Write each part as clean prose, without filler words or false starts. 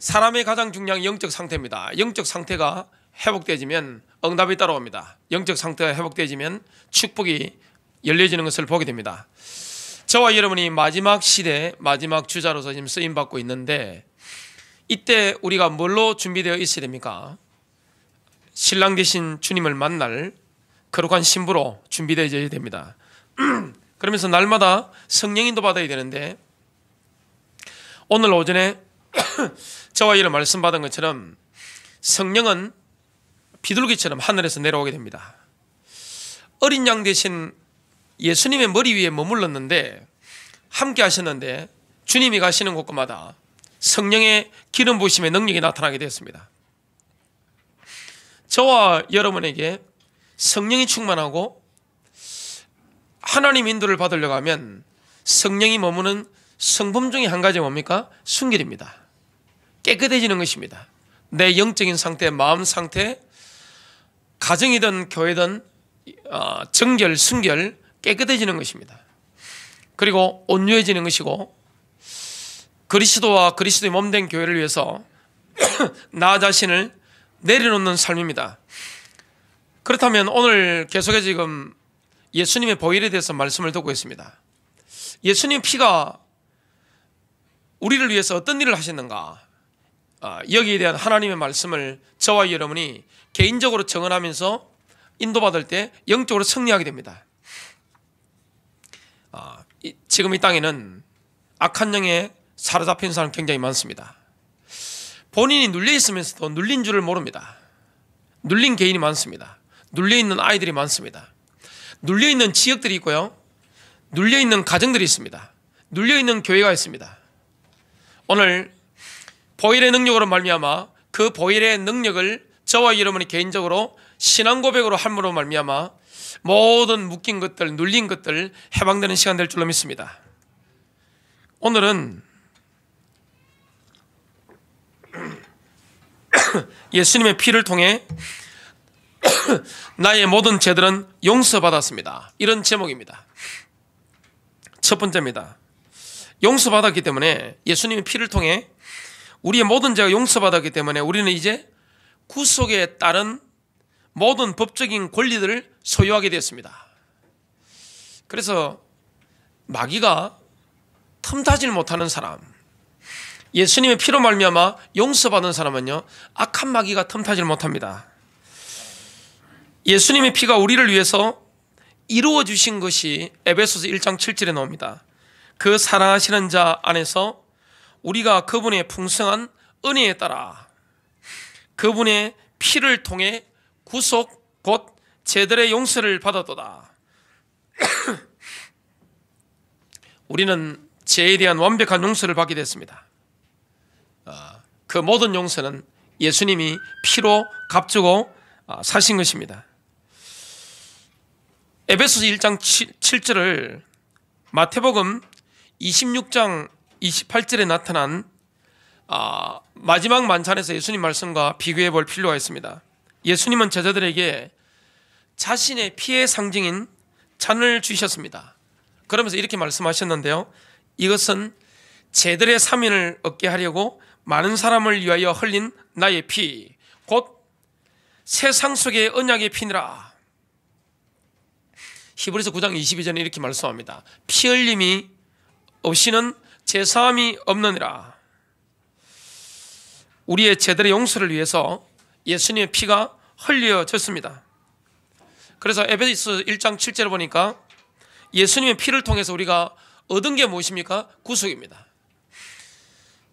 사람의 가장 중요한 영적 상태입니다. 영적 상태가 회복되어지면 응답이 따라옵니다. 영적 상태가 회복되어지면 축복이 열려지는 것을 보게 됩니다. 저와 여러분이 마지막 시대 마지막 주자로서 지금 쓰임받고 있는데, 이때 우리가 뭘로 준비되어 있어야 됩니까? 신랑 되신 주님을 만날 거룩한 신부로 준비되어야 됩니다. 그러면서 날마다 성령인도 받아야 되는데, 오늘 오전에 저와 여러분 말씀 받은 것처럼 성령은 비둘기처럼 하늘에서 내려오게 됩니다. 어린 양 대신 예수님의 머리 위에 머물렀는데, 함께 하셨는데 주님이 가시는 곳마다 성령의 기름 부으심의 능력이 나타나게 되었습니다. 저와 여러분에게 성령이 충만하고 하나님 인도를 받으려고 하면 성령이 머무는 성품 중에 한 가지가 뭡니까? 순결입니다. 깨끗해지는 것입니다. 내 영적인 상태, 마음 상태, 가정이든 교회든 정결, 순결, 깨끗해지는 것입니다. 그리고 온유해지는 것이고, 그리스도와 그리스도의 몸된 교회를 위해서 나 자신을 내려놓는 삶입니다. 그렇다면 오늘 계속해서 지금 예수님의 보혈에 대해서 말씀을 듣고 있습니다. 예수님의 피가 우리를 위해서 어떤 일을 하셨는가, 여기에 대한 하나님의 말씀을 저와 여러분이 개인적으로 정언하면서 인도받을 때 영적으로 승리하게 됩니다. 지금 이 땅에는 악한 영에 사로잡힌 사람 굉장히 많습니다. 본인이 눌려 있으면서도 눌린 줄을 모릅니다. 눌린 개인이 많습니다. 눌려 있는 아이들이 많습니다. 눌려 있는 지역들이 있고요, 눌려 있는 가정들이 있습니다. 눌려 있는 교회가 있습니다. 오늘 보혈의 능력으로 말미암아 그 보혈의 능력을 저와 여러분이 개인적으로 신앙 고백으로 함으로 말미암아 모든 묶인 것들, 눌린 것들 해방되는 시간 될 줄로 믿습니다. 오늘은 예수님의 피를 통해 나의 모든 죄들은 용서받았습니다, 이런 제목입니다. 첫 번째입니다. 용서받았기 때문에, 예수님의 피를 통해 우리의 모든 죄가 용서받았기 때문에 우리는 이제 구속에 따른 모든 법적인 권리들을 소유하게 되었습니다. 그래서 마귀가 틈타질 못하는 사람, 예수님의 피로 말미암아 용서받은 사람은요, 악한 마귀가 틈타질 못합니다. 예수님의 피가 우리를 위해서 이루어 주신 것이 에베소서 1장 7절에 나옵니다. 그 사랑하시는 자 안에서 우리가 그분의 풍성한 은혜에 따라 그분의 피를 통해 구속 곧 죄들의 용서를 받았도다. 우리는 죄에 대한 완벽한 용서를 받게 됐습니다. 그 모든 용서는 예수님이 피로 값주고 사신 것입니다. 에베소서 1장 7절을 마태복음 26장 28절에 나타난 마지막 만찬에서 예수님 말씀과 비교해 볼 필요가 있습니다. 예수님은 제자들에게 자신의 피의 상징인 잔을 주셨습니다. 그러면서 이렇게 말씀하셨는데요, 이것은 죄들의 사면을 얻게 하려고 많은 사람을 위하여 흘린 나의 피, 곧 세상 속의 언약의 피니라. 히브리서 9장 22절에 이렇게 말씀합니다. 피 흘림이 없이는 제사함이 없느니라. 우리의 죄들의 용서를 위해서 예수님의 피가 흘려졌습니다. 그래서 에베소서 1장 7절을 보니까 예수님의 피를 통해서 우리가 얻은 게 무엇입니까? 구속입니다.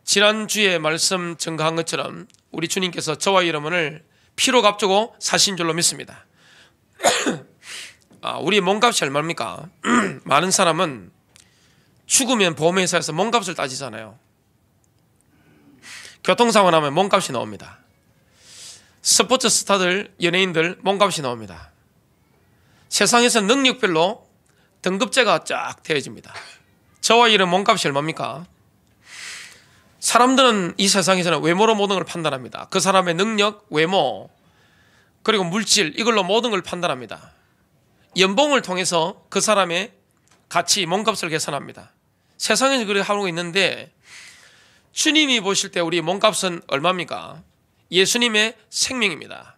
지난주에 말씀 증거한 것처럼 우리 주님께서 저와 여러분을 피로 값주고 사신 줄로 믿습니다. 우리의 몸값이 얼마입니까? 많은 사람은 죽으면 보험회사에서 몸값을 따지잖아요. 교통사고 나면 몸값이 나옵니다. 스포츠 스타들, 연예인들 몸값이 나옵니다. 세상에서 능력별로 등급제가 쫙 되어집니다. 저와 이런 몸값이 얼마입니까? 사람들은 이 세상에서는 외모로 모든 걸 판단합니다. 그 사람의 능력, 외모, 그리고 물질, 이걸로 모든 걸 판단합니다. 연봉을 통해서 그 사람의 가치, 몸값을 계산합니다. 세상에서 그렇게 하고 있는데, 주님이 보실 때 우리 몸값은 얼마입니까? 예수님의 생명입니다.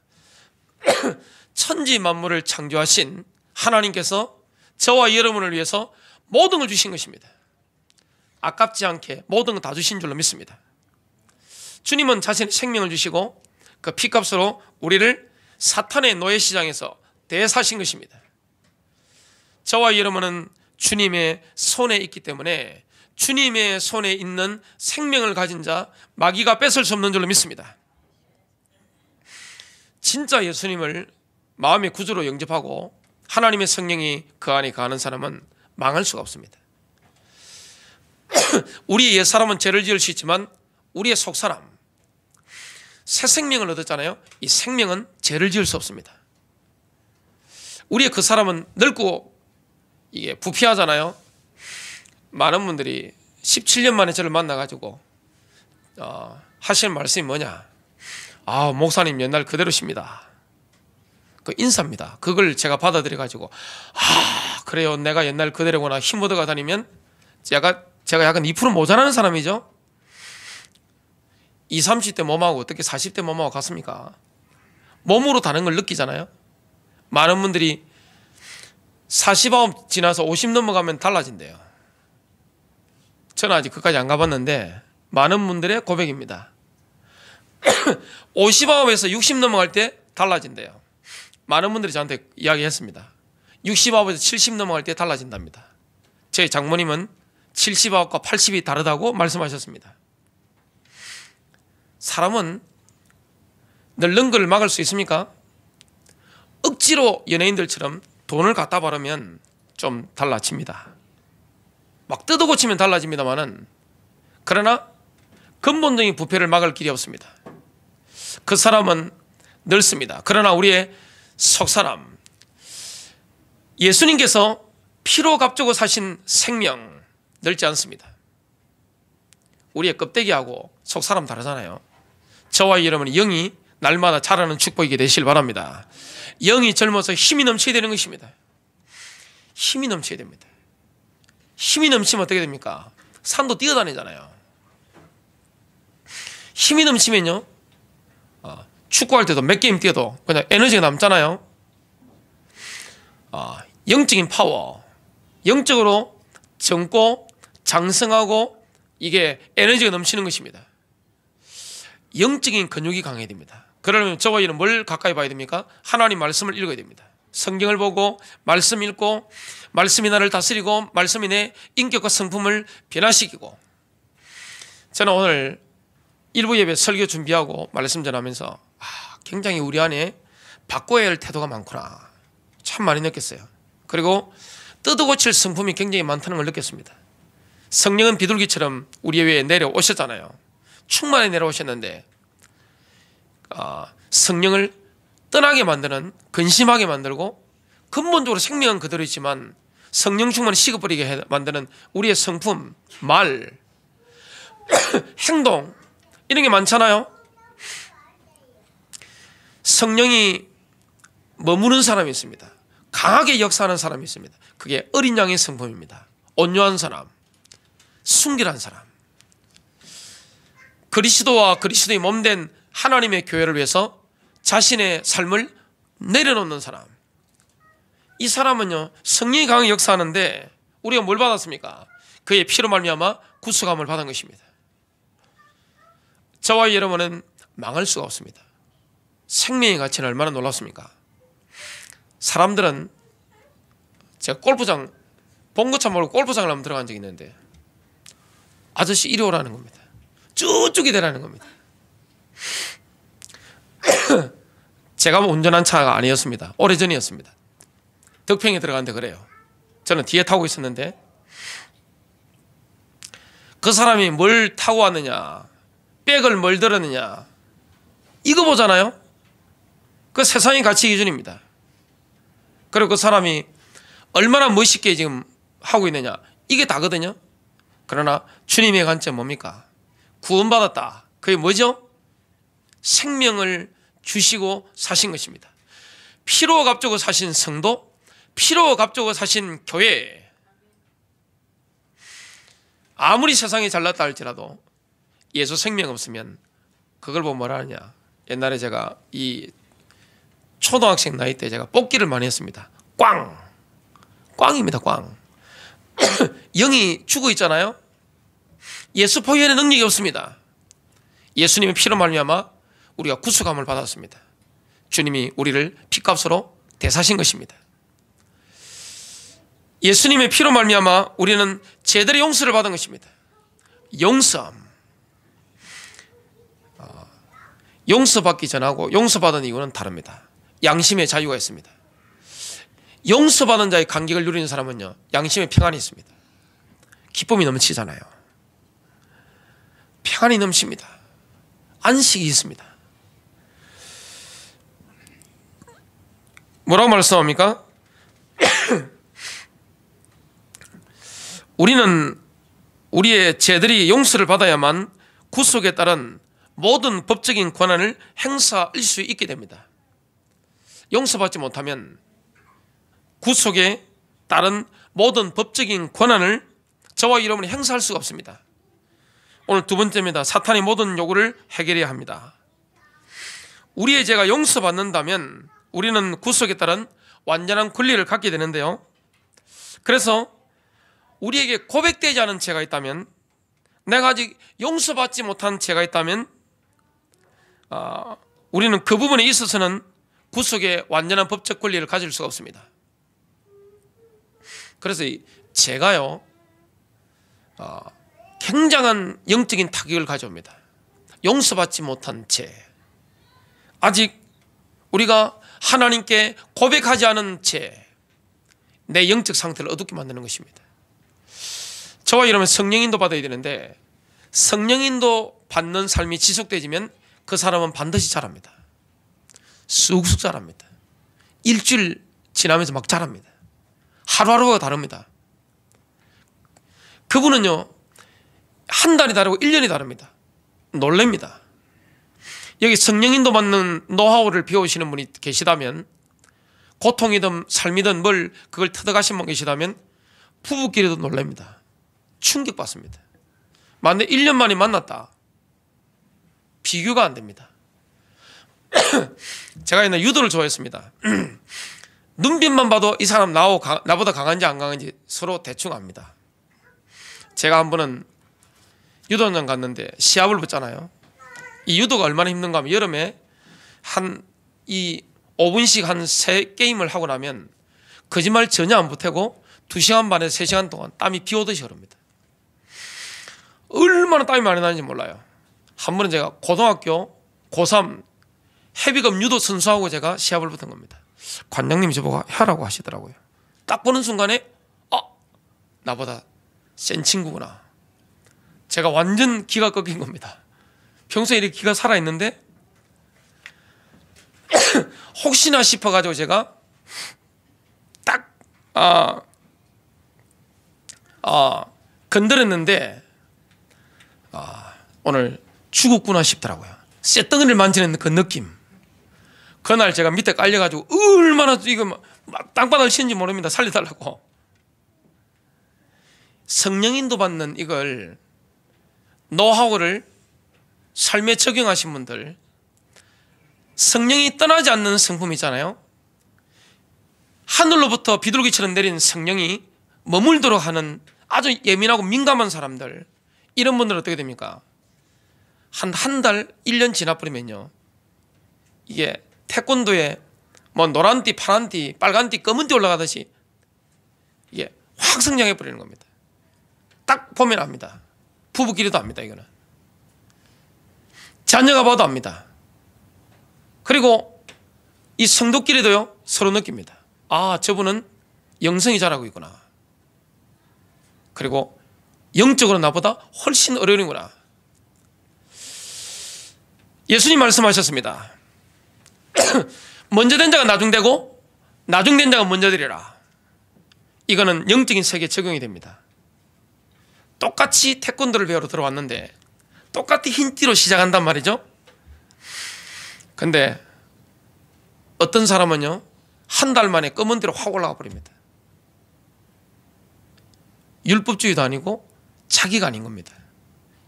천지 만물을 창조하신 하나님께서 저와 여러분을 위해서 모든 걸 주신 것입니다. 아깝지 않게 모든 걸 다 주신 줄로 믿습니다. 주님은 자신의 생명을 주시고 그 피값으로 우리를 사탄의 노예시장에서 대사신 것입니다. 저와 여러분은 주님의 손에 있기 때문에 주님의 손에 있는 생명을 가진 자 마귀가 뺏을 수 없는 줄로 믿습니다. 진짜 예수님을 마음의 구주로 영접하고 하나님의 성령이 그 안에 거하는 사람은 망할 수가 없습니다. 우리의 옛사람은 죄를 지을 수 있지만 우리의 속사람, 새 생명을 얻었잖아요. 이 생명은 죄를 지을 수 없습니다. 우리의 그 사람은 늙고 이게 부패하잖아요. 많은 분들이 17년 만에 저를 만나가지고 하시는 말씀이 뭐냐? 목사님 옛날 그대로십니다. 그 인사입니다. 그걸 제가 받아들여가지고 그래요, 내가 옛날 그대로구나 힘 얻어가 다니면 제가 약간 2% 모자라는 사람이죠. 20, 30대 몸하고 어떻게 40대 몸하고 같습니까? 몸으로 다른 걸 느끼잖아요. 많은 분들이 49 지나서 50 넘어가면 달라진대요. 저는 아직 그까지 안 가봤는데 많은 분들의 고백입니다. 59에서 60 넘어갈 때 달라진대요. 많은 분들이 저한테 이야기했습니다. 69에서 70 넘어갈 때 달라진답니다. 제 장모님은 70하고 80이 다르다고 말씀하셨습니다. 사람은 늙는 걸 막을 수 있습니까? 억지로 연예인들처럼 돈을 갖다 바르면 좀 달라집니다. 막 뜯어고치면 달라집니다만은, 그러나 근본적인 부패를 막을 길이 없습니다. 그 사람은 늙습니다. 그러나 우리의 속사람, 예수님께서 피로 값주고 사신 생명 늙지 않습니다. 우리의 껍데기하고 속사람 다르잖아요. 저와 여러분의 영이 날마다 자라는 축복이 되시길 바랍니다. 영이 젊어서 힘이 넘쳐야 되는 것입니다. 힘이 넘쳐야 됩니다. 힘이 넘치면 어떻게 됩니까? 산도 뛰어다니잖아요. 힘이 넘치면요, 축구할 때도 몇 게임 뛰어도 그냥 에너지가 남잖아요. 영적인 파워, 영적으로 젊고 장성하고 이게 에너지가 넘치는 것입니다. 영적인 근육이 강해야 됩니다. 그러려면 저와 이는 뭘 가까이 봐야 됩니까? 하나님 말씀을 읽어야 됩니다. 성경을 보고 말씀 읽고 말씀이 나를 다스리고 말씀이 내 인격과 성품을 변화시키고. 저는 오늘 일부 예배 설교 준비하고 말씀 전하면서 굉장히 우리 안에 바꿔야 할 태도가 많구나 참 많이 느꼈어요. 그리고 뜯어고칠 성품이 굉장히 많다는 걸 느꼈습니다. 성령은 비둘기처럼 우리 위에 내려오셨잖아요. 충만히 내려오셨는데 성령을 떠나게 만드는, 근심하게 만들고 근본적으로 생명은 그대로 있지만 성령 충만을 식어버리게 만드는 우리의 성품, 말, 행동, 이런 게 많잖아요. 성령이 머무는 사람이 있습니다. 강하게 역사하는 사람이 있습니다. 그게 어린 양의 성품입니다. 온유한 사람, 순결한 사람, 그리스도와 그리스도의 몸된 하나님의 교회를 위해서 자신의 삶을 내려놓는 사람. 이 사람은요, 성령이 강하게 역사하는데 우리가 뭘 받았습니까? 그의 피로 말미암아 구속함을 받은 것입니다. 저와 여러분은 망할 수가 없습니다. 생명의 가치는 얼마나 놀랍습니까? 사람들은, 제가 골프장 본거차 모르고 골프장을 한번 들어간 적이 있는데 아저씨 이리 오라는 겁니다. 쭉쭉이 되라는 겁니다. 제가 운전한 차가 아니었습니다. 오래전이었습니다. 덕평에 들어갔는데 그래요. 저는 뒤에 타고 있었는데 그 사람이 뭘 타고 왔느냐, 백을 뭘 들었느냐, 이거 보잖아요. 그 세상의 가치 기준입니다. 그리고 그 사람이 얼마나 멋있게 지금 하고 있느냐, 이게 다거든요. 그러나 주님의 관점 뭡니까? 구원받았다. 그게 뭐죠? 생명을 주시고 사신 것입니다. 피로 값주고 사신 성도, 피로 값주고 사신 교회. 아무리 세상이 잘났다 할지라도 예수 생명 없으면 그걸 보면 뭐라 하냐. 옛날에 제가 이 초등학생 나이 때 제가 뽑기를 많이 했습니다. 꽝입니다. 꽝. 영이 죽어 있잖아요. 예수 포효에는 능력이 없습니다. 예수님의 피로 말미암아 우리가 구속함을 받았습니다. 주님이 우리를 피값으로 대사신 것입니다. 예수님의 피로 말미암아 우리는 죄들의 용서를 받은 것입니다. 용서받기 전하고 용서받은 이유는 다릅니다. 양심의 자유가 있습니다. 용서받은 자의 감격을 누리는 사람은요, 양심의 평안이 있습니다. 기쁨이 넘치잖아요. 평안이 넘칩니다. 안식이 있습니다. 뭐라고 말씀합니까? 우리는 우리의 죄들이 용서를 받아야만 구속에 따른 모든 법적인 권한을 행사할 수 있게 됩니다. 용서받지 못하면 구속에 따른 모든 법적인 권한을 저와 여러분이 행사할 수가 없습니다. 오늘 두 번째입니다. 사탄의 모든 요구를 해결해야 합니다. 우리의 죄가 용서받는다면 우리는 구속에 따른 완전한 권리를 갖게 되는데요. 그래서 우리에게 고백되지 않은 죄가 있다면, 내가 아직 용서받지 못한 죄가 있다면 우리는 그 부분에 있어서는 구속의 완전한 법적 권리를 가질 수가 없습니다. 그래서 이 죄가요, 굉장한 영적인 타격을 가져옵니다. 용서받지 못한 죄, 아직 우리가 하나님께 고백하지 않은 죄, 내 영적 상태를 어둡게 만드는 것입니다. 저와 여러분 성령인도 받아야 되는데, 성령인도 받는 삶이 지속되지면 그 사람은 반드시 자랍니다. 쑥쑥 자랍니다. 일주일 지나면서 막 자랍니다. 하루하루가 다릅니다. 그분은요, 한 달이 다르고 1년이 다릅니다. 놀랍니다. 여기 성령인도 받는 노하우를 배우시는 분이 계시다면, 고통이든 삶이든 뭘 그걸 터득하신 분 계시다면 부부끼리도 놀랍니다. 충격받습니다. 만약에 1년 만에 만났다, 비교가 안 됩니다. 제가 옛날에 유도를 좋아했습니다. 눈빛만 봐도 이 사람 나보다 강한지 안 강한지 서로 대충 압니다. 제가 한 번은 유도장 갔는데 시합을 붙잖아요. 이 유도가 얼마나 힘든가 하면, 여름에 이 5분씩 한 3게임을 하고 나면 거짓말 전혀 안 보태고 2시간 반에서 3시간 동안 땀이 비 오듯이 흐릅니다. 얼마나 땀이 많이 나는지 몰라요. 한 번은 제가 고등학교 고3 헤비급 유도 선수하고 제가 시합을 붙은 겁니다. 관장님이 저보고 하라고 하시더라고요. 딱 보는 순간에 나보다 센 친구구나. 제가 완전 기가 꺾인 겁니다. 평소에 이렇게 기가 살아있는데 혹시나 싶어가지고 제가 딱 건드렸는데 오늘 죽었구나 싶더라고요. 쇳덩이를 만지는 그 느낌. 그날 제가 밑에 깔려가지고 얼마나 이거 막 땅바닥을 치는지 모릅니다. 살려달라고. 성령인도 받는 이걸 노하우를 삶에 적용하신 분들, 성령이 떠나지 않는 성품 있잖아요. 하늘로부터 비둘기처럼 내린 성령이 머물도록 하는 아주 예민하고 민감한 사람들, 이런 분들은 어떻게 됩니까? 한 달, 1년 지나버리면요, 이게 태권도에 뭐 노란띠, 파란띠, 빨간띠, 검은띠 올라가듯이 이게 확 성장해 버리는 겁니다. 딱 보면 압니다. 부부끼리도 압니다. 이거는 자녀가 봐도 압니다. 그리고 이 성도끼리도요, 서로 느낍니다. 저분은 영성이 자라고 있구나. 그리고 영적으로 나보다 훨씬 어려운구나. 예수님 말씀하셨습니다. 먼저 된 자가 나중되고 나중된 자가 먼저 되리라. 이거는 영적인 세계에 적용이 됩니다. 똑같이 태권도를 배우러 들어왔는데 똑같이 흰띠로 시작한단 말이죠. 근데 어떤 사람은요, 한 달 만에 검은 띠로 확 올라가 버립니다. 율법주의도 아니고 자기가 아닌 겁니다.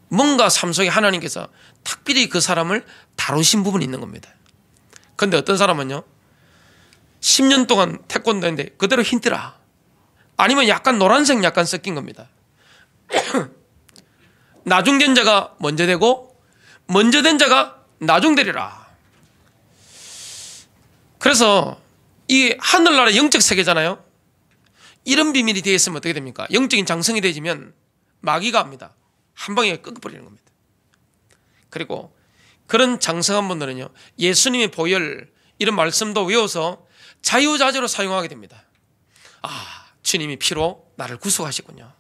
뭔가 삶 속에 하나님께서 특별히 그 사람을 다루신 부분이 있는 겁니다. 그런데 어떤 사람은요 10년 동안 태권도 했는데 그대로 흰띠라, 아니면 약간 노란색 약간 섞인 겁니다. 나중된 자가 먼저 되고 먼저 된 자가 나중되리라. 그래서 이 하늘나라 영적 세계잖아요. 이런 비밀이 되어 있으면 어떻게 됩니까? 영적인 장성이 되어지면 마귀가 합니다. 한 방에 꺾어버리는 겁니다. 그리고 그런 장성한 분들은요 예수님의 보혈 이런 말씀도 외워서 자유자재로 사용하게 됩니다. 아, 주님이 피로 나를 구속하시군요.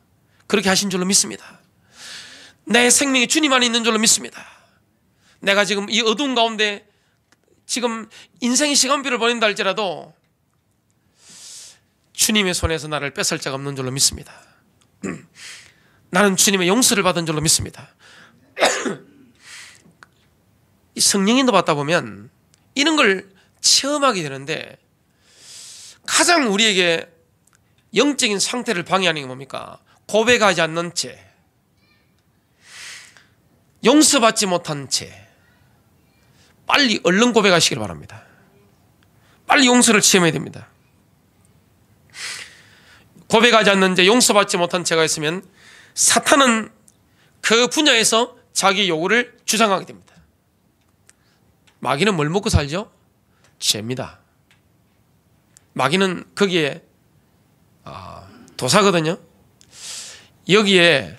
그렇게 하신 줄로 믿습니다. 내 생명이 주님 안에 있는 줄로 믿습니다. 내가 지금 이 어두운 가운데 지금 인생의 시간표를 보낸다 할지라도 주님의 손에서 나를 뺏을 자가 없는 줄로 믿습니다. 나는 주님의 용서를 받은 줄로 믿습니다. 이 성령인도 받다 보면 이런 걸 체험하게 되는데, 가장 우리에게 영적인 상태를 방해하는 게 뭡니까? 고백하지 않는 채, 용서받지 못한 채, 빨리 얼른 고백하시길 바랍니다. 빨리 용서를 체험해야 됩니다. 고백하지 않는 채, 용서받지 못한 채가 있으면 사탄은 그 분야에서 자기 요구를 주장하게 됩니다. 마귀는 뭘 먹고 살죠? 죄입니다. 마귀는 거기에 도사거든요. 여기에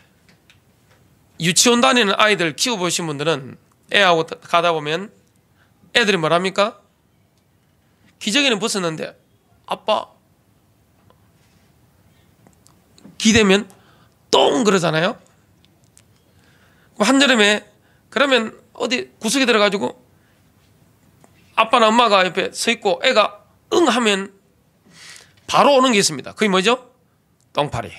유치원 다니는 아이들 키워보신 분들은 애하고 가다 보면 애들이 뭐랍니까? 기저귀는 벗었는데 아빠 기대면 똥 그러잖아요. 한여름에 그러면 어디 구석에 들어가지고 아빠나 엄마가 옆에 서 있고 애가 응 하면 바로 오는 게 있습니다. 그게 뭐죠? 똥파리.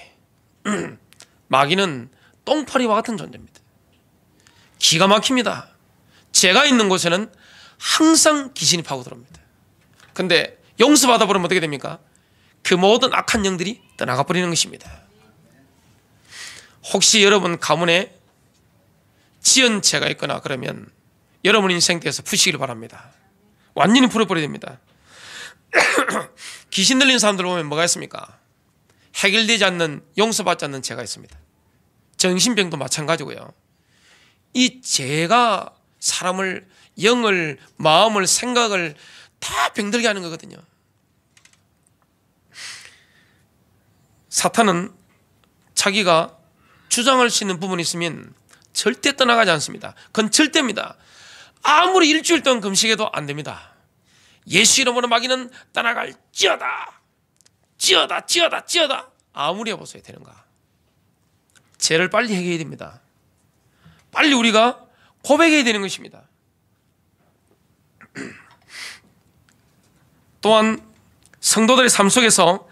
마귀는 똥파리와 같은 존재입니다. 기가 막힙니다. 죄가 있는 곳에는 항상 귀신이 파고들어옵니다. 근데 용서받아 버리면 어떻게 됩니까? 그 모든 악한 영들이 떠나가 버리는 것입니다. 혹시 여러분 가문에 지은 죄가 있거나 그러면 여러분 인생에서 푸시길 바랍니다. 완전히 풀어버려야 됩니다. 귀신 들린 사람들 보면 뭐가 있습니까? 해결되지 않는, 용서받지 않는 죄가 있습니다. 정신병도 마찬가지고요. 이 죄가 사람을, 영을, 마음을, 생각을 다 병들게 하는 거거든요. 사탄은 자기가 주장할 수 있는 부분이 있으면 절대 떠나가지 않습니다. 그건 절대입니다. 아무리 일주일 동안 금식해도 안 됩니다. 예수 이름으로 마귀는 떠나갈지어다. 찌어다. 아무리 해보세요. 되는가? 죄를 빨리 해결해야 됩니다. 빨리 우리가 고백해야 되는 것입니다. 또한 성도들의 삶 속에서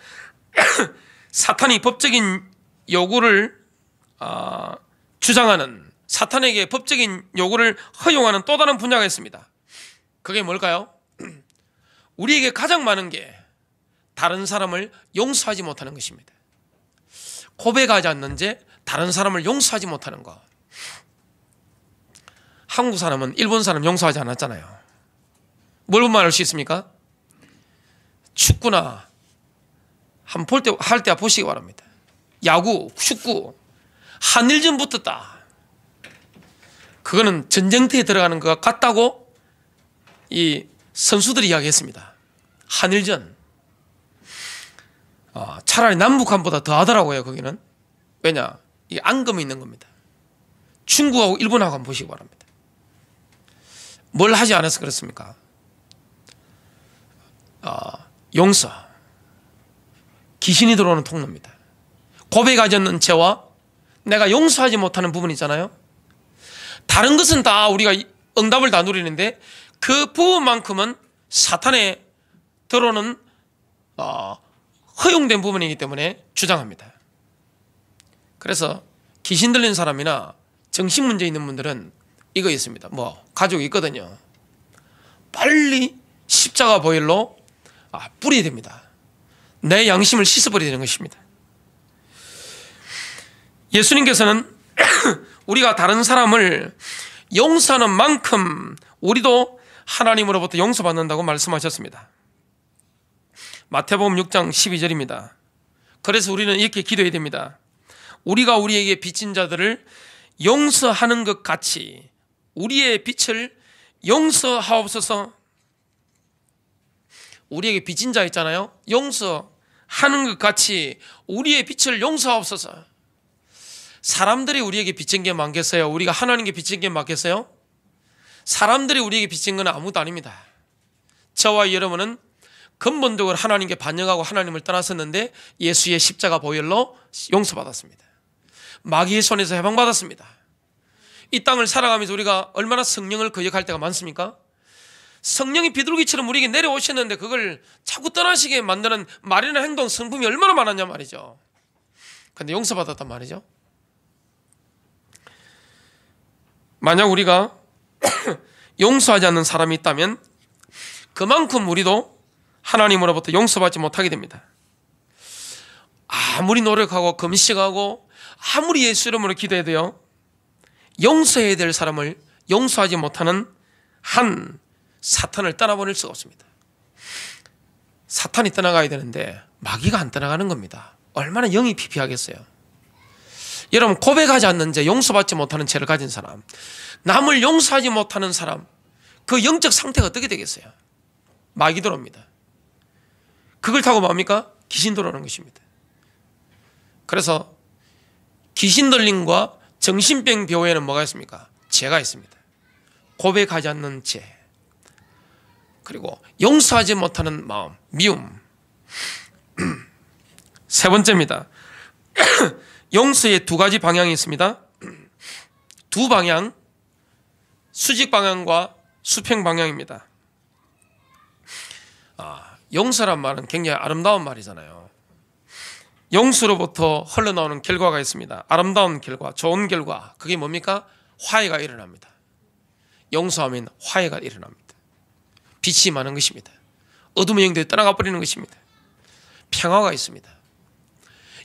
사탄이 법적인 요구를 주장하는, 사탄에게 법적인 요구를 허용하는 또 다른 분야가 있습니다. 그게 뭘까요? 우리에게 가장 많은 게 다른 사람을 용서하지 못하는 것입니다. 고백하지 않는 채 다른 사람을 용서하지 못하는 것. 한국 사람은 일본 사람 용서하지 않았잖아요. 뭘 보면 알 수 있습니까? 축구나 한번 할 때 보시기 바랍니다. 야구, 축구, 한일전 붙었다. 그거는 전쟁터에 들어가는 것 같다고 이 선수들이 이야기했습니다. 한일전. 차라리 남북한보다 더 하더라고요. 거기는. 왜냐? 이 앙금이 있는 겁니다. 중국하고 일본하고 한번 보시기 바랍니다. 뭘 하지 않아서 그렇습니까? 용서. 귀신이 들어오는 통로입니다. 고백하지 않는 죄와 내가 용서하지 못하는 부분 있잖아요. 다른 것은 다 우리가 응답을 다 누리는데 그 부분만큼은 사탄에 들어오는 허용된 부분이기 때문에 주장합니다. 그래서 귀신 들린 사람이나 정신 문제 있는 분들은 이거 있습니다. 가족이 있거든요. 빨리 십자가 보혈로 뿌려야 됩니다. 내 양심을 씻어버려야 되는 것입니다. 예수님께서는 우리가 다른 사람을 용서하는 만큼 우리도 하나님으로부터 용서받는다고 말씀하셨습니다. 마태복음 6장 12절입니다. 그래서 우리는 이렇게 기도해야 됩니다. 우리가 우리에게 빚진 자들을 용서하는 것 같이 우리의 빚을 용서하옵소서. 우리에게 빚진 자 있잖아요. 용서하는 것 같이 우리의 빚을 용서하옵소서. 사람들이 우리에게 빚진 게 많겠어요? 우리가 하나님께 빚진 게 많겠어요? 사람들이 우리에게 빚진 건 아무것도 아닙니다. 저와 여러분은 근본적으로 하나님께 반역하고 하나님을 떠났었는데 예수의 십자가 보혈로 용서받았습니다. 마귀의 손에서 해방받았습니다. 이 땅을 살아가면서 우리가 얼마나 성령을 거역할 때가 많습니까? 성령이 비둘기처럼 우리에게 내려오셨는데 그걸 자꾸 떠나시게 만드는 말이나 행동, 성품이 얼마나 많았냐 말이죠. 그런데 용서받았단 말이죠. 만약 우리가 용서하지 않는 사람이 있다면 그만큼 우리도 하나님으로부터 용서받지 못하게 됩니다. 아무리 노력하고 금식하고 아무리 예수 이름으로 기도해도요, 용서해야 될 사람을 용서하지 못하는 한 사탄을 떠나보낼 수가 없습니다. 사탄이 떠나가야 되는데 마귀가 안 떠나가는 겁니다. 얼마나 영이 피폐하겠어요. 여러분, 고백하지 않는 죄, 용서받지 못하는 죄를 가진 사람, 남을 용서하지 못하는 사람, 그 영적 상태가 어떻게 되겠어요? 마귀 들어옵니다. 그걸 타고 뭡니까? 귀신 들어오는 것입니다. 그래서 귀신 들림과 정신병 병에는 뭐가 있습니까? 죄가 있습니다. 고백하지 않는 죄, 그리고 용서하지 못하는 마음, 미움. 세 번째입니다. 용서의 두 가지 방향이 있습니다. 두 방향, 수직 방향과 수평 방향입니다. 용서란 말은 굉장히 아름다운 말이잖아요. 용서로부터 흘러나오는 결과가 있습니다. 아름다운 결과, 좋은 결과. 그게 뭡니까? 화해가 일어납니다. 용서하면 화해가 일어납니다. 빛이 많은 것입니다. 어둠의 영들이 떠나가 버리는 것입니다. 평화가 있습니다.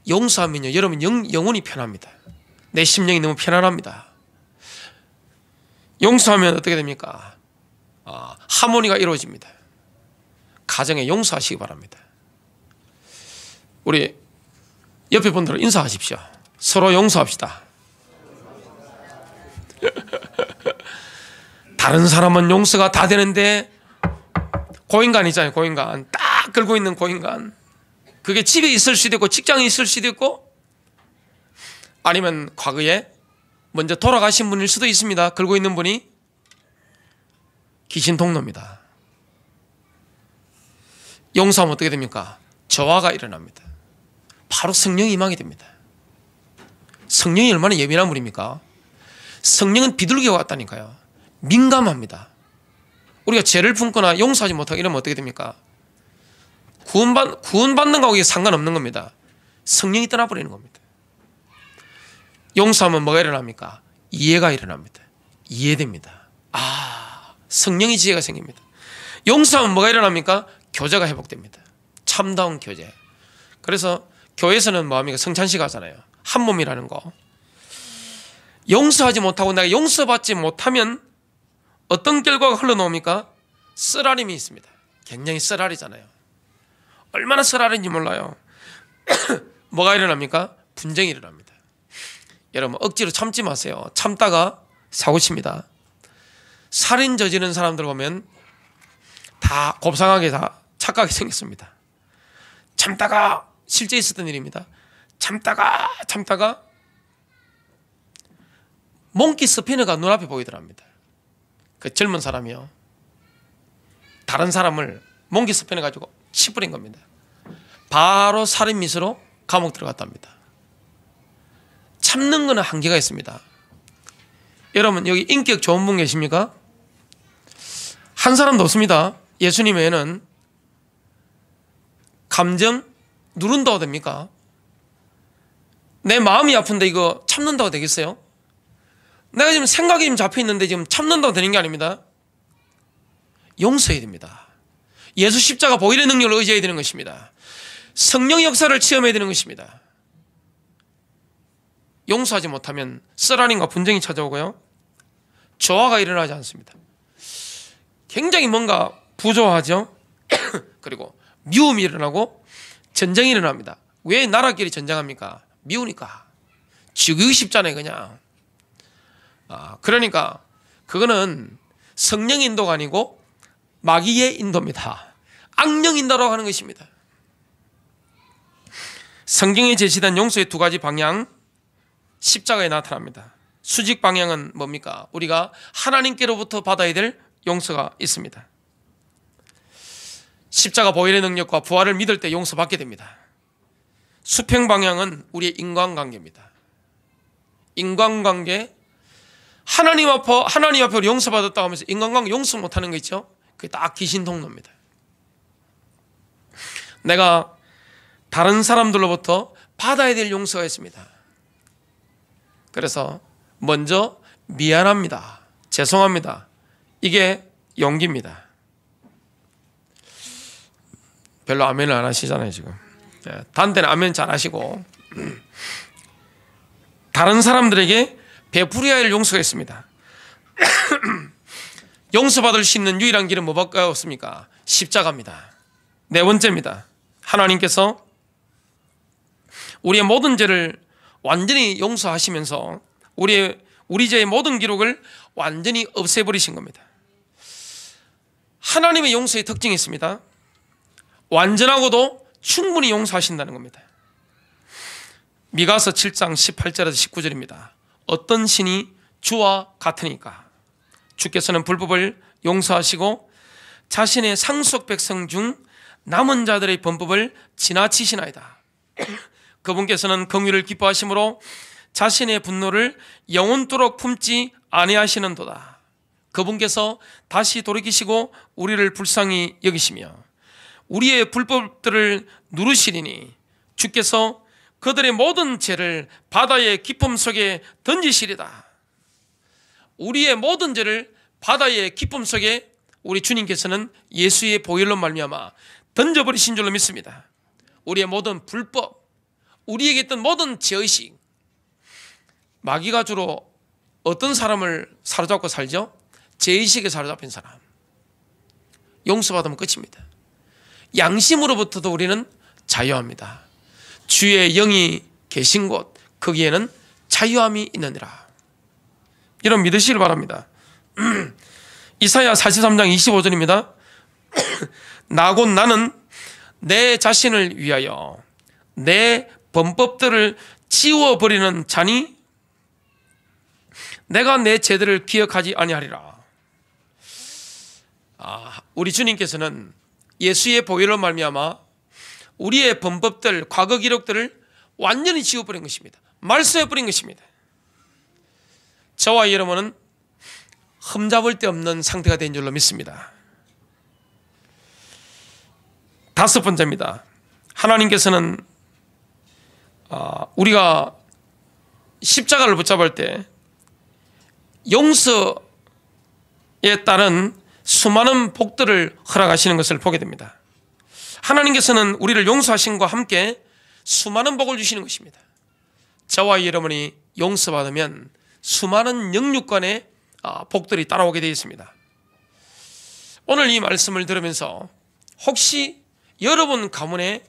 용서하면요, 여러분 영혼이 편합니다. 내 심령이 너무 편안합니다. 용서하면 어떻게 됩니까? 하모니가 이루어집니다. 가정에 용서하시기 바랍니다. 우리 옆에 분들은 인사하십시오. 서로 용서합시다. 다른 사람은 용서가 다 되는데 고인간 있잖아요. 고인간 딱 걸고 있는 고인간, 그게 집에 있을 수도 있고 직장에 있을 수도 있고 아니면 과거에 먼저 돌아가신 분일 수도 있습니다. 걸고 있는 분이 귀신 동로입니다. 용서하면 어떻게 됩니까? 저화가 일어납니다. 바로 성령이 임하게 됩니다. 성령이 얼마나 예민한 분입니까? 성령은 비둘기와 같다니까요. 민감합니다. 우리가 죄를 품거나 용서하지 못하고 이러면 어떻게 됩니까? 구원받는 거하고 상관없는 겁니다. 성령이 떠나버리는 겁니다. 용서하면 뭐가 일어납니까? 이해가 일어납니다. 이해됩니다. 성령의 지혜가 생깁니다. 용서하면 뭐가 일어납니까? 교제가 회복됩니다. 참다운 교제. 그래서 교회에서는 뭐합니까? 성찬식 하잖아요. 한 몸이라는 거. 용서하지 못하고 내가 용서받지 못하면 어떤 결과가 흘러나옵니까? 쓰라림이 있습니다. 굉장히 쓰라리잖아요. 얼마나 쓰라린지 몰라요. 뭐가 일어납니까? 분쟁이 일어납니다. 여러분, 억지로 참지 마세요. 참다가 사고 칩니다. 살인 저지른 사람들 보면 다 곱상하게 다 착각이 생겼습니다. 참다가, 실제 있었던 일입니다. 참다가 몽키 스피너가 눈앞에 보이더랍니다. 그 젊은 사람이요, 다른 사람을 몽키 스피너 가지고 치부린 겁니다. 바로 살인 미수로 감옥 들어갔답니다. 참는 거는 한계가 있습니다. 여러분, 여기 인격 좋은 분 계십니까? 한 사람도 없습니다. 예수님 외에는. 감정 누른다고 됩니까? 내 마음이 아픈데 이거 참는다고 되겠어요? 내가 지금 생각이 좀 잡혀 있는데 지금 참는다고 되는 게 아닙니다. 용서해야 됩니다. 예수 십자가 보혈의 능력을 의지해야 되는 것입니다. 성령의 역사를 체험해야 되는 것입니다. 용서하지 못하면 쓰라림과 분쟁이 찾아오고요, 조화가 일어나지 않습니다. 굉장히 뭔가 부조하죠. 그리고 미움이 일어나고 전쟁이 일어납니다. 왜 나라끼리 전쟁합니까? 미우니까. 죽이고 싶잖아요, 그냥. 그러니까 그거는 성령 인도가 아니고 마귀의 인도입니다. 악령 인도라고 하는 것입니다. 성경에 제시된 용서의 두 가지 방향, 십자가에 나타납니다. 수직 방향은 뭡니까? 우리가 하나님께로부터 받아야 될 용서가 있습니다. 십자가 보혈의 능력과 부활을 믿을 때 용서받게 됩니다. 수평 방향은 우리의 인간관계입니다. 인간관계, 하나님 앞에 용서받았다고 하면서 인간관계 용서 못하는 거 있죠? 그게 딱 귀신 통로입니다. 내가 다른 사람들로부터 받아야 될 용서가 있습니다. 그래서 먼저 미안합니다, 죄송합니다, 이게 용기입니다. 별로 아멘을 안 하시잖아요 지금. 단테는 아멘 잘 하시고. 다른 사람들에게 베풀어야 할 용서가 있습니다. 용서받을 수 있는 유일한 길은 뭐밖에 없습니까? 십자가입니다. 네 번째입니다. 하나님께서 우리의 모든 죄를 완전히 용서하시면서 우리 죄의 모든 기록을 완전히 없애버리신 겁니다. 하나님의 용서의 특징이 있습니다. 완전하고도 충분히 용서하신다는 겁니다. 미가서 7장 18절에서 19절입니다. 어떤 신이 주와 같으니까 주께서는 불법을 용서하시고 자신의 상속 백성 중 남은 자들의 범법을 지나치시나이다. 그분께서는 긍휼을 기뻐하심으로 자신의 분노를 영원토록 품지 아니하시는도다. 그분께서 다시 돌이키시고 우리를 불쌍히 여기시며 우리의 불법들을 누르시리니 주께서 그들의 모든 죄를 바다의 깊음 속에 던지시리다. 우리의 모든 죄를 바다의 깊음 속에 우리 주님께서는 예수의 보혈로 말미암아 던져버리신 줄로 믿습니다. 우리의 모든 불법, 우리에게 있던 모든 죄의식. 마귀가 주로 어떤 사람을 사로잡고 살죠? 죄의식에 사로잡힌 사람. 용서받으면 끝입니다. 양심으로부터도 우리는 자유합니다. 주의 영이 계신 곳, 거기에는 자유함이 있느니라. 이런 믿으시길 바랍니다. 이사야 43장 25절입니다. 나 곧 나는 내 자신을 위하여 내 범법들을 지워버리는 자니 내가 내 죄들을 기억하지 아니하리라. 우리 주님께서는 예수의 보혈로 말미암아 우리의 범법들, 과거 기록들을 완전히 지워버린 것입니다. 말소해버린 것입니다. 저와 여러분은 흠잡을 데 없는 상태가 된 줄로 믿습니다. 다섯 번째입니다. 하나님께서는 우리가 십자가를 붙잡을 때 용서에 따른 수많은 복들을 허락하시는 것을 보게 됩니다. 하나님께서는 우리를 용서하심과 함께 수많은 복을 주시는 것입니다. 저와 여러분이 용서받으면 수많은 영육간의 복들이 따라오게 되어 있습니다. 오늘 이 말씀을 들으면서 혹시 여러분 가문에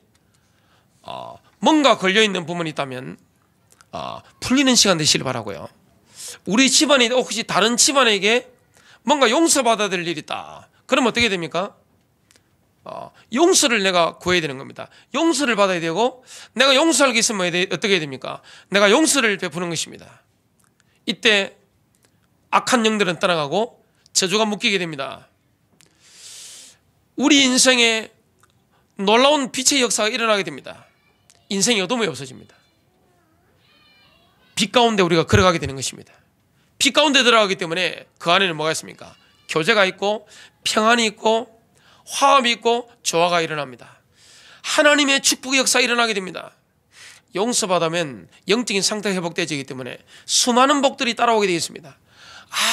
뭔가 걸려있는 부분이 있다면 풀리는 시간 되시길 바라고요. 우리 집안이 혹시 다른 집안에게 뭔가 용서받아야 될 일이 있다. 그럼 어떻게 됩니까? 용서를 내가 구해야 되는 겁니다. 용서를 받아야 되고, 내가 용서할 게 있으면 어떻게 해야 됩니까? 내가 용서를 베푸는 것입니다. 이때 악한 영들은 떠나가고 저주가 묶이게 됩니다. 우리 인생에 놀라운 빛의 역사가 일어나게 됩니다. 인생의 어둠이 없어집니다. 빛 가운데 우리가 걸어가게 되는 것입니다. 빛 가운데 들어가기 때문에 그 안에는 뭐가 있습니까? 교제가 있고 평안이 있고 화합이 있고 조화가 일어납니다. 하나님의 축복의 역사가 일어나게 됩니다. 용서받으면 영적인 상태가 회복되기 때문에 수많은 복들이 따라오게 되어 있습니다.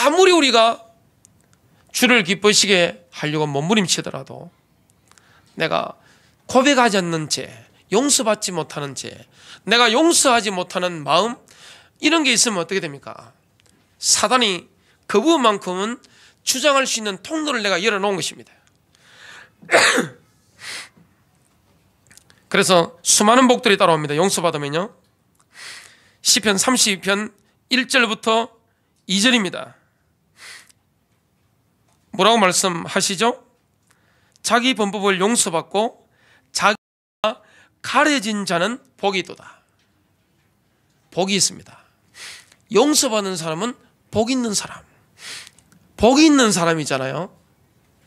아무리 우리가 주를 기쁘시게 하려고 몸부림치더라도 내가 고백하지 않는 죄, 용서받지 못하는 죄, 내가 용서하지 못하는 마음, 이런 게 있으면 어떻게 됩니까? 사단이 그 부분만큼은 주장할 수 있는 통로를 내가 열어놓은 것입니다. 그래서 수많은 복들이 따라옵니다. 용서받으면요. 시편 32편 1절부터 2절입니다. 뭐라고 말씀하시죠? 자기 범법을 용서받고 자기가 가려진 자는 복이 있도다. 복이 있습니다. 용서받는 사람은 복 있는 사람. 복이 있는 사람이잖아요.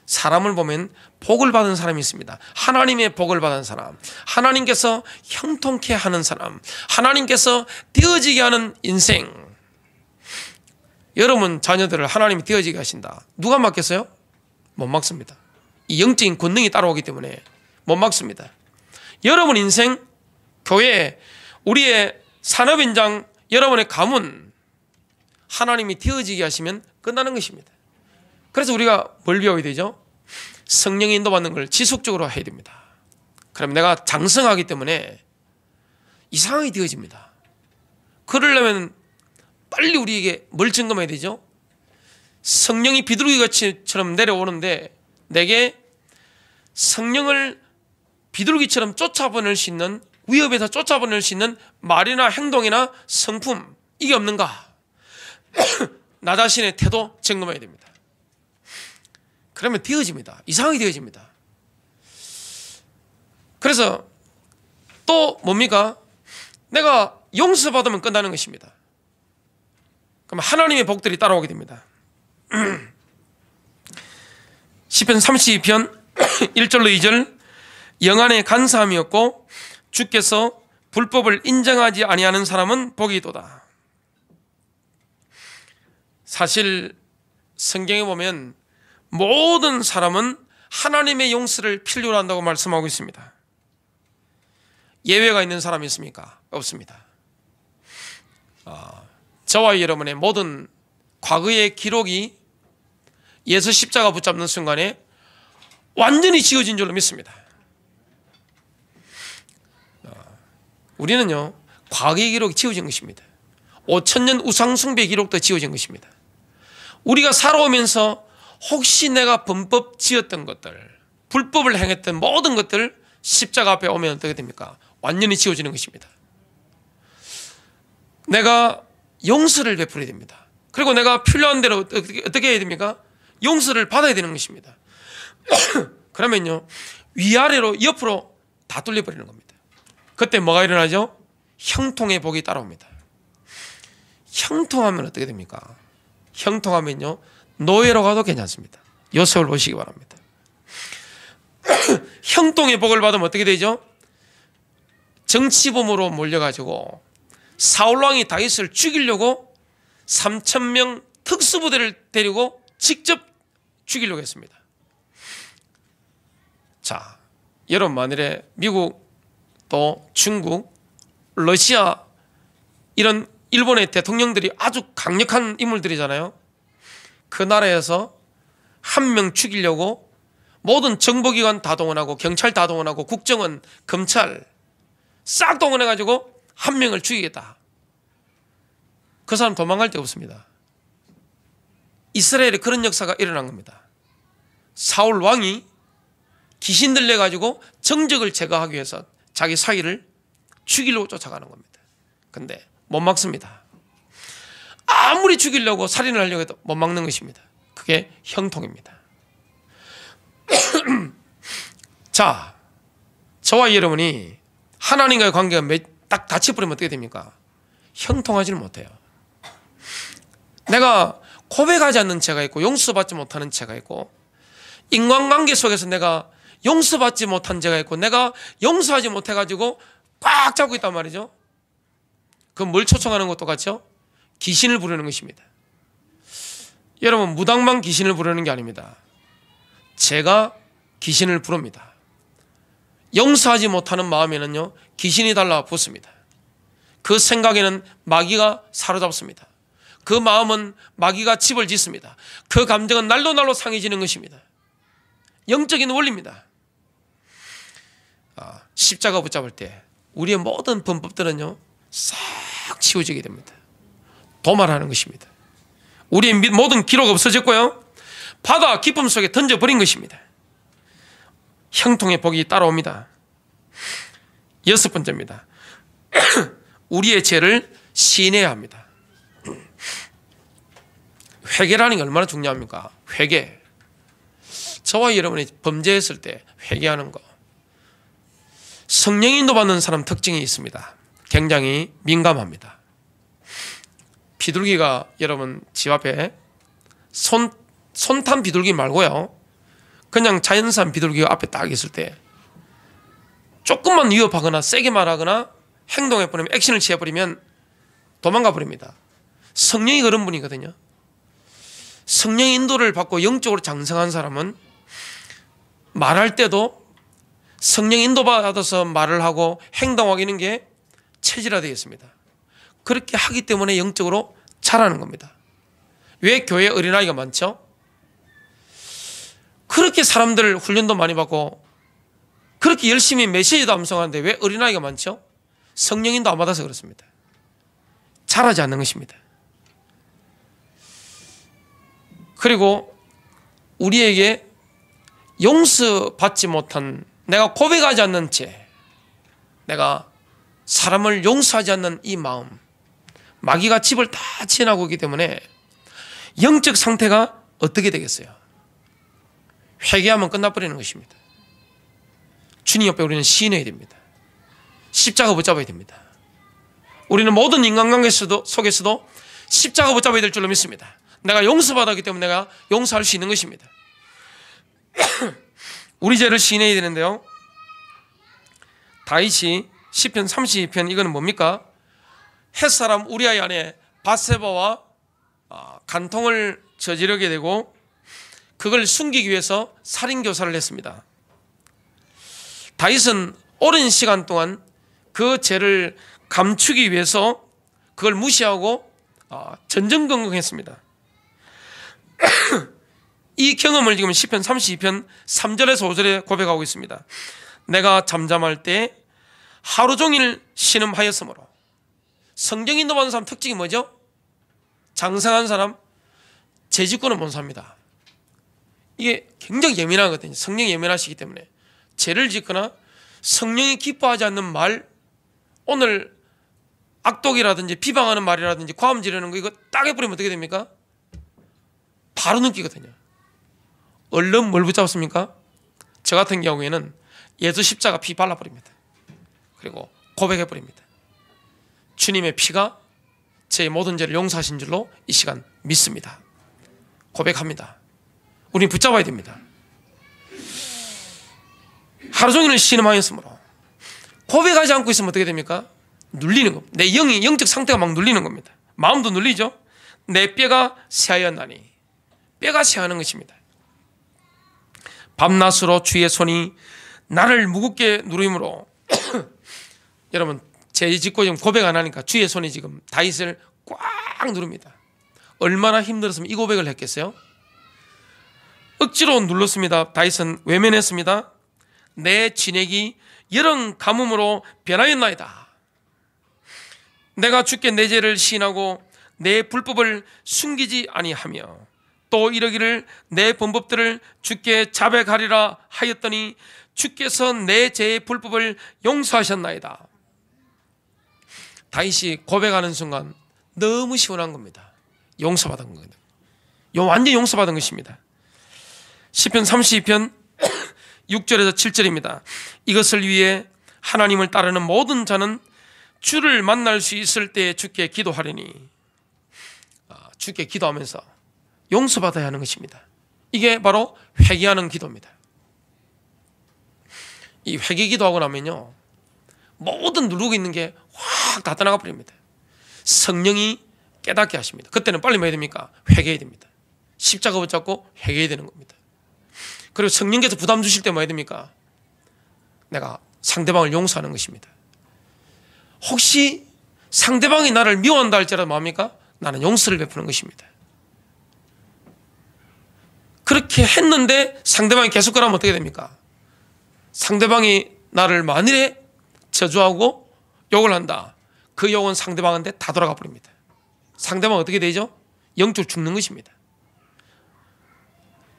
사람을 보면 복을 받은 사람이 있습니다. 하나님의 복을 받은 사람, 하나님께서 형통케 하는 사람, 하나님께서 되어지게 하는 인생. 여러분 자녀들을 하나님이 되어지게 하신다. 누가 막겠어요? 못 막습니다. 이 영적인 권능이 따라오기 때문에 못 막습니다. 여러분 인생, 교회, 우리의 산업 현장, 여러분의 가문, 하나님이 되어지게 하시면 끝나는 것입니다. 그래서 우리가 뭘 배워야 되죠? 성령의 인도받는 걸 지속적으로 해야 됩니다. 그럼 내가 장성하기 때문에 이상하게 되어집니다. 그러려면 빨리 우리에게 뭘 증거해야 되죠? 성령이 비둘기처럼 내려오는데 내게 성령을 비둘기처럼 쫓아보낼 수 있는, 위협에서 쫓아보낼 수 있는 말이나 행동이나 성품, 이게 없는가? 나 자신의 태도 점검해야 됩니다. 그러면 되어집니다. 이상하게 되어집니다. 그래서 또 뭡니까? 내가 용서받으면 끝나는 것입니다. 그럼 하나님의 복들이 따라오게 됩니다. 시편 32편 1절로 2절, 영안에 간사함이 없고 주께서 불법을 인정하지 아니하는 사람은 복이 있도다. 사실 성경에 보면 모든 사람은 하나님의 용서를 필요로 한다고 말씀하고 있습니다. 예외가 있는 사람이 있습니까? 없습니다. 저와 여러분의 모든 과거의 기록이 예수 십자가 붙잡는 순간에 완전히 지워진 줄로 믿습니다. 우리는요, 과거의 기록이 지워진 것입니다. 5,000년 우상숭배 기록도 지워진 것입니다. 우리가 살아오면서 혹시 내가 범법 지었던 것들, 불법을 행했던 모든 것들 십자가 앞에 오면 어떻게 됩니까? 완전히 지워지는 것입니다. 내가 용서를 베풀어야 됩니다. 그리고 내가 필요한 대로 어떻게 해야 됩니까? 용서를 받아야 되는 것입니다. 그러면요, 위아래로 옆으로 다 뚫려버리는 겁니다. 그때 뭐가 일어나죠? 형통의 복이 따라옵니다. 형통하면 어떻게 됩니까? 형통하면요, 노예로 가도 괜찮습니다. 요셉을 보시기 바랍니다. 형통의 복을 받으면 어떻게 되죠? 정치범으로 몰려가지고 사울왕이 다윗을 죽이려고 3,000명 특수부대를 데리고 직접 죽이려고 했습니다. 자, 여러분 만일에 미국 또 중국, 러시아 이런 일본의 대통령들이 아주 강력한 인물들이잖아요. 그 나라에서 한 명 죽이려고 모든 정보기관 다 동원하고 경찰 다 동원하고 국정원, 검찰 싹 동원해가지고 한 명을 죽이겠다. 그 사람 도망갈 데 없습니다. 이스라엘에 그런 역사가 일어난 겁니다. 사울 왕이 귀신 들려가지고 정적을 제거하기 위해서 자기 사위를 죽이려고 쫓아가는 겁니다. 근데 못 막습니다. 아무리 죽이려고 살인을 하려고 해도 못 막는 것입니다. 그게 형통입니다. 자, 저와 여러분이 하나님과의 관계가 딱 닫혀버리면 어떻게 됩니까? 형통하지는 못해요. 내가 고백하지 않는 죄가 있고 용서받지 못하는 죄가 있고, 인간관계 속에서 내가 용서받지 못한 죄가 있고 내가 용서하지 못해가지고 꽉 잡고 있단 말이죠. 그럼 뭘 초청하는 것도 같죠? 귀신을 부르는 것입니다. 여러분, 무당만 귀신을 부르는 게 아닙니다. 제가 귀신을 부릅니다. 용서하지 못하는 마음에는요, 귀신이 달라붙습니다. 그 생각에는 마귀가 사로잡습니다. 그 마음은 마귀가 집을 짓습니다. 그 감정은 날로 날로 상해지는 것입니다. 영적인 원리입니다. 십자가 붙잡을 때 우리의 모든 범법들은요 싹 치워지게 됩니다. 도말하는 것입니다. 우리의 모든 기록 없어졌고요, 바다 깊음 속에 던져버린 것입니다. 형통의 복이 따라옵니다. 여섯 번째입니다. 우리의 죄를 시인해야 합니다. 회개라는 게 얼마나 중요합니까? 회개. 저와 여러분이 범죄했을 때 회개하는 거. 성령 인도받는 사람 특징이 있습니다. 굉장히 민감합니다. 비둘기가 여러분 집 앞에 손탄 비둘기 말고요, 그냥 자연산 비둘기가 앞에 딱 있을 때 조금만 위협하거나 세게 말하거나 행동해버리면, 액션을 취해버리면 도망가 버립니다. 성령이 그런 분이거든요. 성령 인도를 받고 영적으로 장성한 사람은 말할 때도 성령 인도받아서 말을 하고 행동하기는 게 체질화되어 있습니다. 그렇게 하기 때문에 영적으로 자라는 겁니다. 왜 교회에 어린아이가 많죠? 그렇게 사람들 훈련도 많이 받고 그렇게 열심히 메시지도 암송하는데 왜 어린아이가 많죠? 성령 인도 안 받아서 그렇습니다. 자라지 않는 것입니다. 그리고 우리에게 용서받지 못한, 내가 고백하지 않는 죄, 내가 사람을 용서하지 않는 이 마음, 마귀가 집을 다 지어나고 있기 때문에 영적 상태가 어떻게 되겠어요? 회개하면 끝나버리는 것입니다. 주님 옆에 우리는 시인해야 됩니다. 십자가 붙잡아야 됩니다. 우리는 모든 인간관계 속에서도 십자가 붙잡아야 될 줄로 믿습니다. 내가 용서받았기 때문에 내가 용서할 수 있는 것입니다. 우리 죄를 시인해야 되는데요, 다윗이 시편 32편, 이거는 뭡니까? 햇사람 우리아의 아내 밧세바와 간통을 저지르게 되고 그걸 숨기기 위해서 살인교사를 했습니다. 다윗은 오랜 시간 동안 그 죄를 감추기 위해서 그걸 무시하고 전전긍긍했습니다. 이 경험을 지금 시편 32편 3절에서 5절에 고백하고 있습니다. 내가 잠잠할 때 하루 종일 신음하였으므로. 성경 인도받는 사람 특징이 뭐죠? 장성한 사람, 죄짓고는 못 삽니다. 이게 굉장히 예민하거든요. 성령이 예민하시기 때문에 죄를 짓거나 성령이 기뻐하지 않는 말, 오늘 악독이라든지 비방하는 말이라든지 고함 지르는 거, 이거 딱 해버리면 어떻게 됩니까? 바로 느끼거든요. 얼른 뭘 붙잡습니까? 저 같은 경우에는 예수 십자가 피 발라버립니다. 그리고 고백해버립니다. 주님의 피가 제 모든 죄를 용서하신 줄로 이 시간 믿습니다. 고백합니다. 우린 붙잡아야 됩니다. 하루 종일 신음하였으므로. 고백하지 않고 있으면 어떻게 됩니까? 눌리는 겁니다. 내 영적 상태가 막 눌리는 겁니다. 마음도 눌리죠. 내 뼈가 새하였나니. 뼈가 새하는 것입니다. 밤낮으로 주의 손이 나를 무겁게 누르므로. 여러분, 죄 짓고 지금 고백 안 하니까 주의 손이 지금 다윗을 꽉 누릅니다. 얼마나 힘들었으면 이 고백을 했겠어요? 억지로 눌렀습니다. 다윗은 외면했습니다. 내 진액이 여러 가뭄으로 변하였나이다. 내가 주께 내 죄를 시인하고 내 불법을 숨기지 아니하며 또 이러기를 내 범법들을 주께 자백하리라 하였더니 주께서 내 죄의 불법을 용서하셨나이다. 다윗이 고백하는 순간 너무 시원한 겁니다. 용서받은 겁니다. 완전히 용서받은 것입니다. 시편 32편 6절에서 7절입니다. 이것을 위해 하나님을 따르는 모든 자는 주를 만날 수 있을 때 주께 기도하리니. 주께 기도하면서 용서받아야 하는 것입니다. 이게 바로 회개하는 기도입니다. 이 회개 기도하고 나면요, 모든 누르고 있는 게 확 다 떠나가 버립니다. 성령이 깨닫게 하십니다. 그때는 빨리 뭐 해야 됩니까? 회개해야 됩니다. 십자가 붙잡고 회개해야 되는 겁니다. 그리고 성령께서 부담 주실 때 뭐 해야 됩니까? 내가 상대방을 용서하는 것입니다. 혹시 상대방이 나를 미워한다 할지라도 뭐합니까? 나는 용서를 베푸는 것입니다. 그렇게 했는데 상대방이 계속 그러면 어떻게 됩니까? 상대방이 나를 만일에 저주하고 욕을 한다. 그 욕은 상대방한테 다 돌아가 버립니다. 상대방 어떻게 되죠? 영적으로 죽는 것입니다.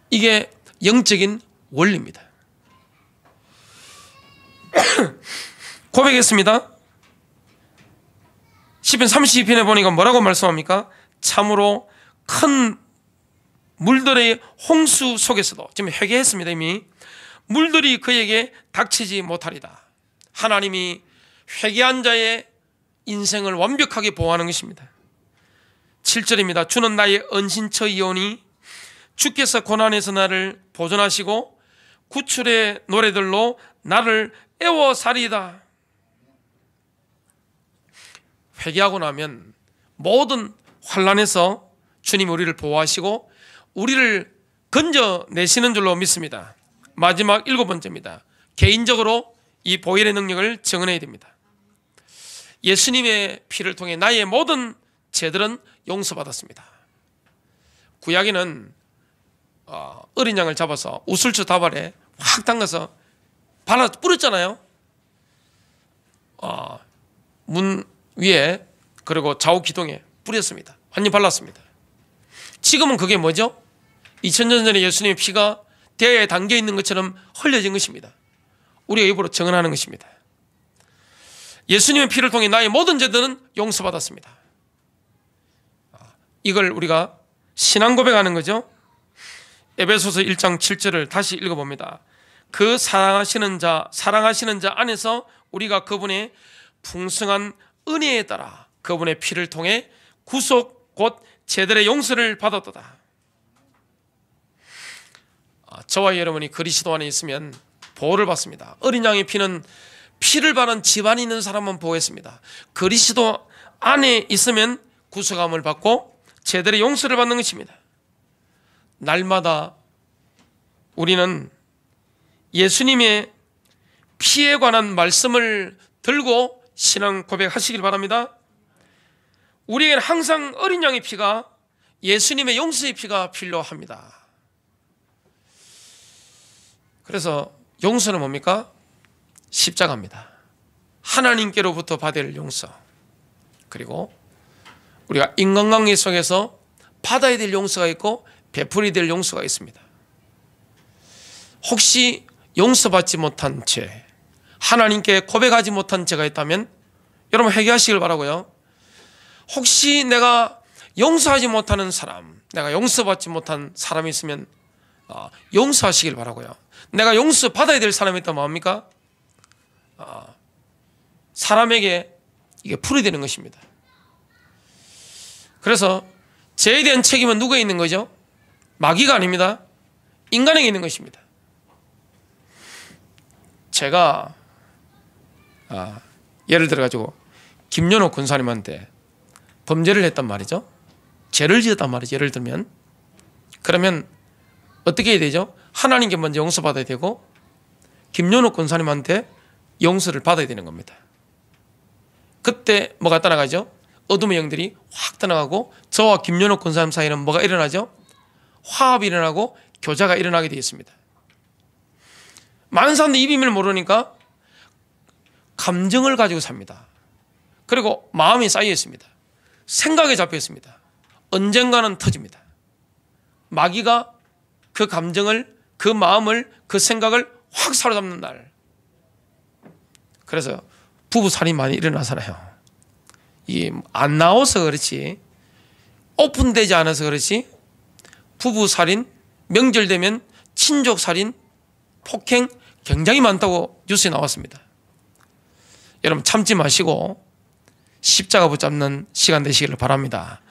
이게 영적인 원리입니다. 고백했습니다. 시편 32편에 보니까 뭐라고 말씀합니까? 참으로 큰 물들의 홍수 속에서도, 지금 회개했습니다. 이미 물들이 그에게 닥치지 못하리다. 하나님이 회개한 자의 인생을 완벽하게 보호하는 것입니다. 7절입니다. 주는 나의 은신처이오니 주께서 고난에서 나를 보존하시고 구출의 노래들로 나를 애워사리이다. 회개하고 나면 모든 환난에서 주님이 우리를 보호하시고 우리를 건져내시는 줄로 믿습니다. 마지막 7번째입니다. 개인적으로 이 보혈의 능력을 증언해야 됩니다. 예수님의 피를 통해 나의 모든 죄들은 용서받았습니다. 구약에는 어린 양을 잡아서 우슬초 다발에 확 담가서 발라 뿌렸잖아요. 문 위에 그리고 좌우 기둥에 뿌렸습니다. 완전히 발랐습니다. 지금은 그게 뭐죠? 2000년 전에 예수님의 피가 대야에 담겨 있는 것처럼 흘려진 것입니다. 우리가 입으로 증언하는 것입니다. 예수님의 피를 통해 나의 모든 죄들은 용서받았습니다. 이걸 우리가 신앙 고백하는 거죠. 에베소서 1장 7절을 다시 읽어봅니다. 그 사랑하시는 자 안에서 우리가 그분의 풍성한 은혜에 따라 그분의 피를 통해 구속 곧 죄들의 용서를 받았도다. 저와 여러분이 그리스도 안에 있으면 보호를 받습니다. 어린 양의 피는 피를 바른 집안에 있는 사람만 보호했습니다. 그리스도 안에 있으면 구속함을 받고 죄들의 용서를 받는 것입니다. 날마다 우리는 예수님의 피에 관한 말씀을 들고 신앙 고백하시길 바랍니다. 우리에게는 항상 어린 양의 피가, 예수님의 용서의 피가 필요합니다. 그래서 용서는 뭡니까? 십자가입니다. 하나님께로부터 받을 용서, 그리고 우리가 인간관계 속에서 받아야 될 용서가 있고 베풀어야 될 용서가 있습니다. 혹시 용서받지 못한 죄, 하나님께 고백하지 못한 죄가 있다면 여러분 회개하시길 바라고요. 혹시 내가 용서하지 못하는 사람, 내가 용서받지 못한 사람이 있으면 용서하시길 바라고요. 내가 용서받아야 될 사람이 있다면 뭡니까? 사람에게 이게 풀어야 되는 것입니다. 그래서 죄에 대한 책임은 누구에 있는 거죠? 마귀가 아닙니다. 인간에게 있는 것입니다. 제가 예를 들어가지고 김연옥 권사님한테 범죄를 했단 말이죠. 죄를 지었단 말이죠. 예를 들면 그러면 어떻게 해야 되죠? 하나님께 먼저 용서받아야 되고 김연옥 권사님한테 용서를 받아야 되는 겁니다. 그때 뭐가 떠나가죠? 어둠의 영들이 확 떠나가고 저와 김연옥 권사님 사이에는 뭐가 일어나죠? 화합이 일어나고 교제가 일어나게 되어 있습니다. 많은 사람들이 이 비밀을 모르니까 감정을 가지고 삽니다. 그리고 마음이 쌓여 있습니다. 생각에 잡혀 있습니다. 언젠가는 터집니다. 마귀가 그 감정을, 그 마음을, 그 생각을 확 사로잡는 날. 그래서 부부 살인이 많이 일어나잖아요. 이게 안 나와서 그렇지, 오픈되지 않아서 그렇지, 부부 살인, 명절 되면 친족 살인, 폭행 굉장히 많다고 뉴스에 나왔습니다. 여러분 참지 마시고 십자가 붙잡는 시간 되시기를 바랍니다.